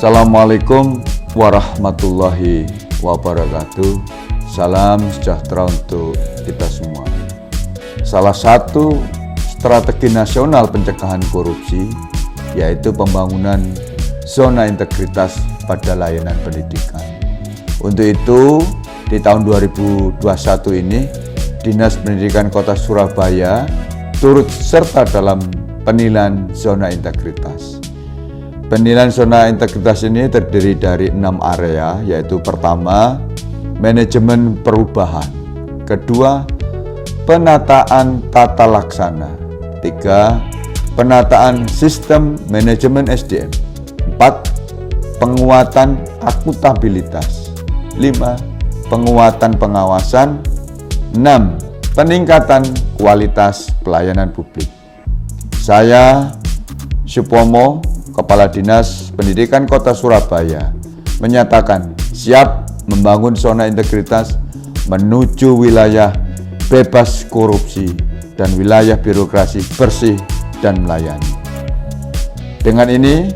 Assalamualaikum warahmatullahi wabarakatuh. Salam sejahtera untuk kita semua. Salah satu strategi nasional pencegahan korupsi yaitu pembangunan zona integritas pada layanan pendidikan. Untuk itu, di tahun 2021 ini, Dinas Pendidikan Kota Surabaya turut serta dalam penilaian zona integritas. Penilaian zona integritas ini terdiri dari 6 area, yaitu pertama, manajemen perubahan, kedua, penataan tata laksana, 3, penataan sistem manajemen SDM, 4, penguatan akuntabilitas, 5, penguatan pengawasan, 6, peningkatan kualitas pelayanan publik. Saya, Supomo, Kepala Dinas Pendidikan Kota Surabaya, menyatakan siap membangun zona integritas menuju wilayah bebas korupsi dan wilayah birokrasi bersih dan melayani. Dengan ini,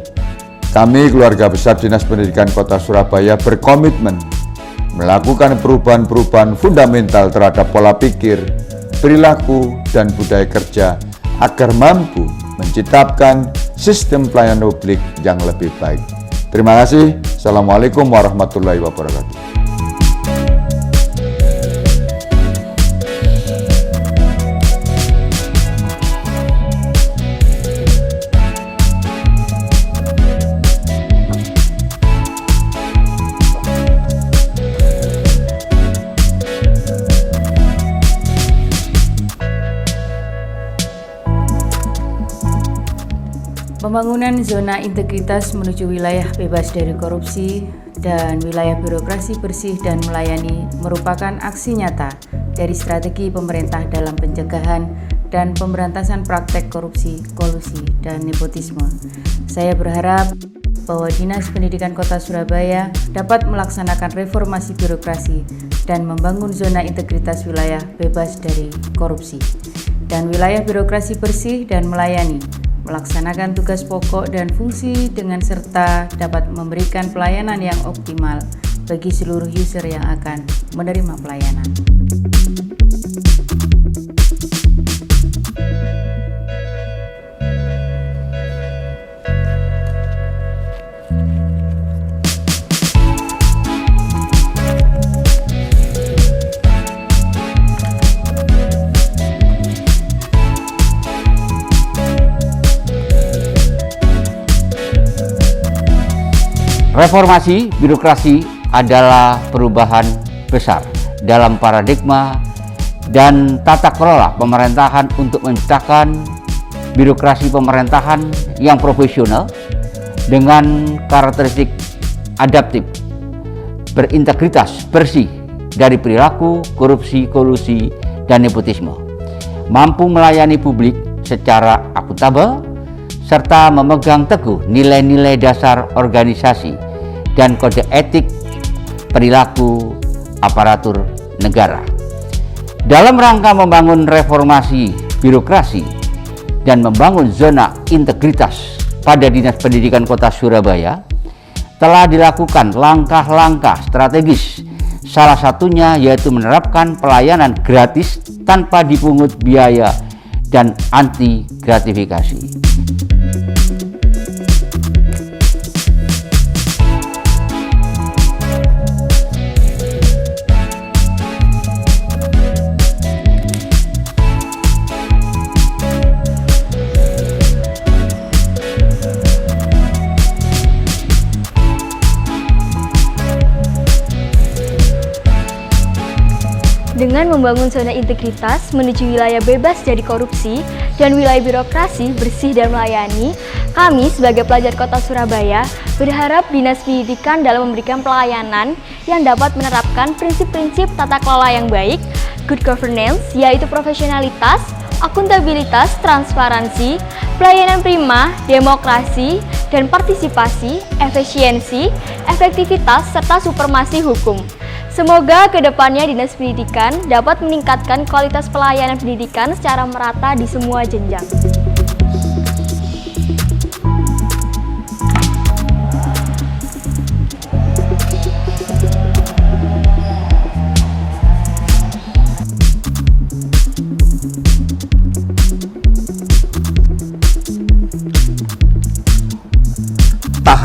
kami keluarga besar Dinas Pendidikan Kota Surabaya berkomitmen melakukan perubahan-perubahan fundamental terhadap pola pikir, perilaku, dan budaya kerja agar mampu menciptakan sistem pelayanan publik yang lebih baik. Terima kasih. Assalamualaikum warahmatullahi wabarakatuh. Pembangunan zona integritas menuju wilayah bebas dari korupsi dan wilayah birokrasi bersih dan melayani merupakan aksi nyata dari strategi pemerintah dalam pencegahan dan pemberantasan praktek korupsi, kolusi, dan nepotisme. Saya berharap bahwa Dinas Pendidikan Kota Surabaya dapat melaksanakan reformasi birokrasi dan membangun zona integritas wilayah bebas dari korupsi dan wilayah birokrasi bersih dan melayani, melaksanakan tugas pokok dan fungsi dengan serta dapat memberikan pelayanan yang optimal bagi seluruh user yang akan menerima pelayanan. Reformasi birokrasi adalah perubahan besar dalam paradigma dan tata kelola pemerintahan untuk menciptakan birokrasi pemerintahan yang profesional dengan karakteristik adaptif, berintegritas, bersih dari perilaku, korupsi, kolusi, dan nepotisme, mampu melayani publik secara akuntabel, serta memegang teguh nilai-nilai dasar organisasi dan kode etik perilaku aparatur negara. Dalam rangka membangun reformasi birokrasi dan membangun zona integritas pada Dinas Pendidikan Kota Surabaya, telah dilakukan langkah-langkah strategis. Salah satunya yaitu menerapkan pelayanan gratis tanpa dipungut biaya dan anti gratifikasi. Dengan membangun zona integritas menuju wilayah bebas dari korupsi dan wilayah birokrasi bersih dan melayani, kami sebagai pelajar Kota Surabaya berharap Dinas Pendidikan dalam memberikan pelayanan yang dapat menerapkan prinsip-prinsip tata kelola yang baik, good governance, yaitu profesionalitas, akuntabilitas, transparansi, pelayanan prima, demokrasi, dan partisipasi, efisiensi, efektivitas, serta supremasi hukum. Semoga kedepannya Dinas Pendidikan dapat meningkatkan kualitas pelayanan pendidikan secara merata di semua jenjang.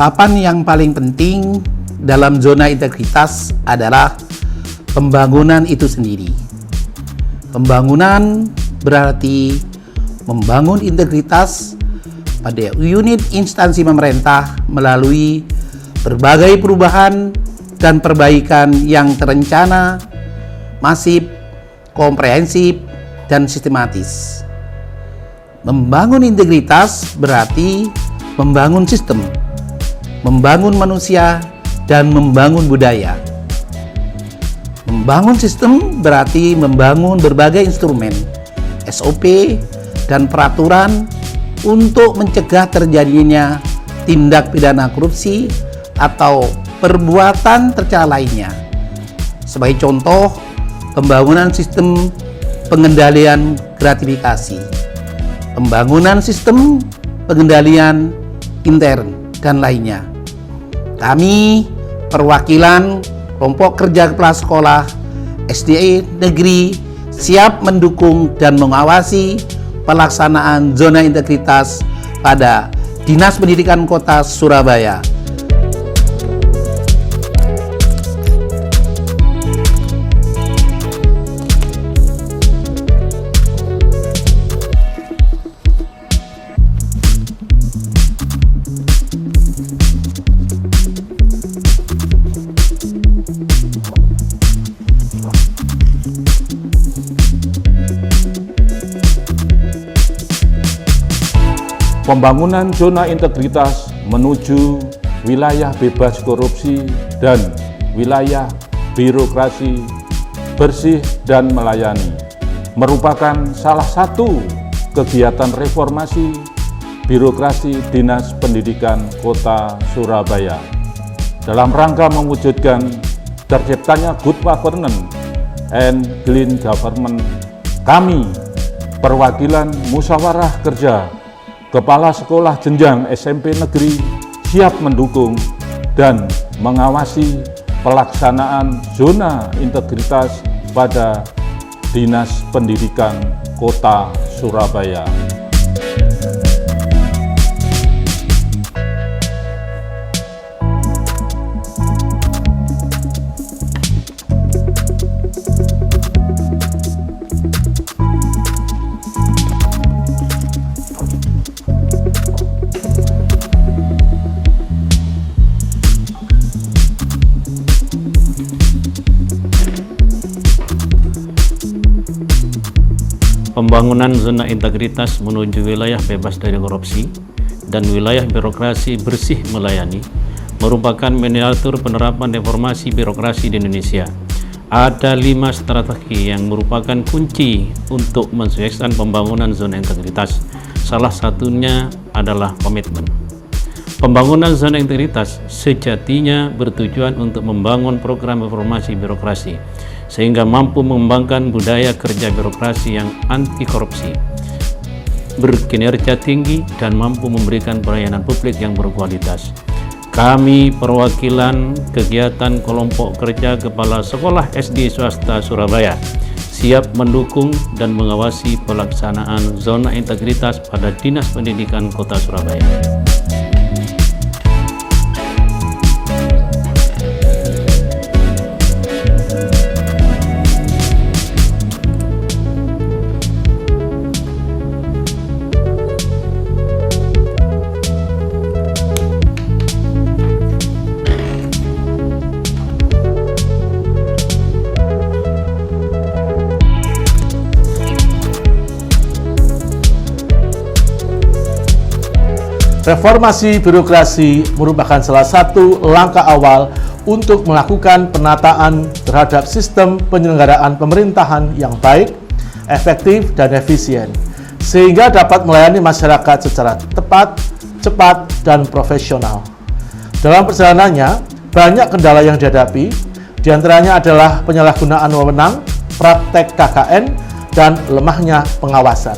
tahapan yang paling penting dalam zona integritas adalah pembangunan itu sendiri. Pembangunan berarti membangun integritas pada unit instansi pemerintah melalui berbagai perubahan dan perbaikan yang terencana, masif, komprehensif, dan sistematis. Membangun integritas berarti membangun sistem, membangun manusia, dan membangun budaya. Membangun sistem berarti membangun berbagai instrumen, SOP, dan peraturan untuk mencegah terjadinya tindak pidana korupsi atau perbuatan tercela lainnya. Sebagai contoh, pembangunan sistem pengendalian gratifikasi, pembangunan sistem pengendalian intern, dan lainnya. Kami, perwakilan kelompok kerja kepala sekolah SD negeri, siap mendukung dan mengawasi pelaksanaan zona integritas pada Dinas Pendidikan Kota Surabaya. Pembangunan zona integritas menuju wilayah bebas korupsi dan wilayah birokrasi bersih dan melayani merupakan salah satu kegiatan reformasi birokrasi Dinas Pendidikan Kota Surabaya dalam rangka mewujudkan terciptanya good governance and clean government. Kami, perwakilan musyawarah kerja Kepala Sekolah Jenjang SMP Negeri, siap mendukung dan mengawasi pelaksanaan zona integritas pada Dinas Pendidikan Kota Surabaya. Pembangunan zona integritas menuju wilayah bebas dari korupsi dan wilayah birokrasi bersih melayani merupakan miniatur penerapan reformasi birokrasi di Indonesia. Ada 5 strategi yang merupakan kunci untuk mensukseskan pembangunan zona integritas. Salah satunya adalah komitmen. Pembangunan zona integritas sejatinya bertujuan untuk membangun program reformasi birokrasi sehingga mampu mengembangkan budaya kerja birokrasi yang anti korupsi, berkinerja tinggi, dan mampu memberikan pelayanan publik yang berkualitas. Kami, perwakilan kegiatan kelompok kerja Kepala Sekolah SD Swasta Surabaya, siap mendukung dan mengawasi pelaksanaan zona integritas pada Dinas Pendidikan Kota Surabaya. Reformasi birokrasi merupakan salah satu langkah awal untuk melakukan penataan terhadap sistem penyelenggaraan pemerintahan yang baik, efektif, dan efisien, sehingga dapat melayani masyarakat secara tepat, cepat, dan profesional. Dalam perjalanannya, banyak kendala yang dihadapi, diantaranya adalah penyalahgunaan wewenang, praktek KKN, dan lemahnya pengawasan.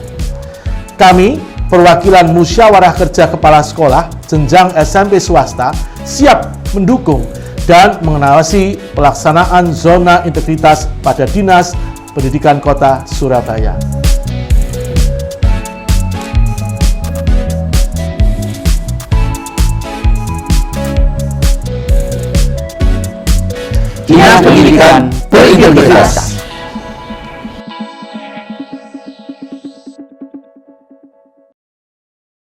Kami, perwakilan musyawarah kerja kepala sekolah jenjang SMP swasta, siap mendukung dan mengawasi pelaksanaan zona integritas pada Dinas Pendidikan Kota Surabaya. Dinas Pendidikan berintegritas.